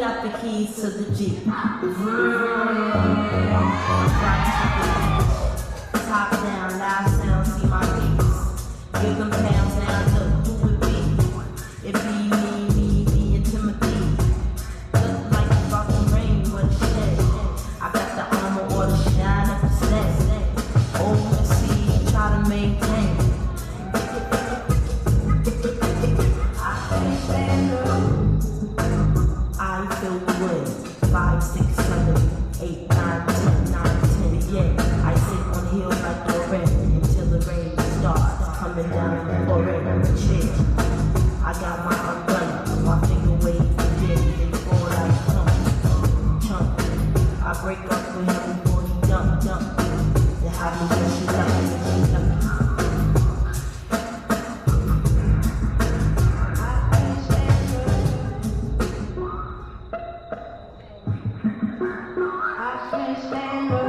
got the keys to the Jeep. Top down, loud sound, see my beats. Give them pounds down, look who it be. It be me, and Timothy. Look like it's about to rain, but shit. I got the armor or the shine of the set. Oversee, try to maintain. I feel good. 5, 6, 7, 8, 9, 10, 9, 10. Yeah, I sit on hills like the red until the rain starts coming down the forehead. Shit, I got my umbrella, my finger wave and they fall like chunk. I break up with him before he dump. They have me when she love me. I can't stand her.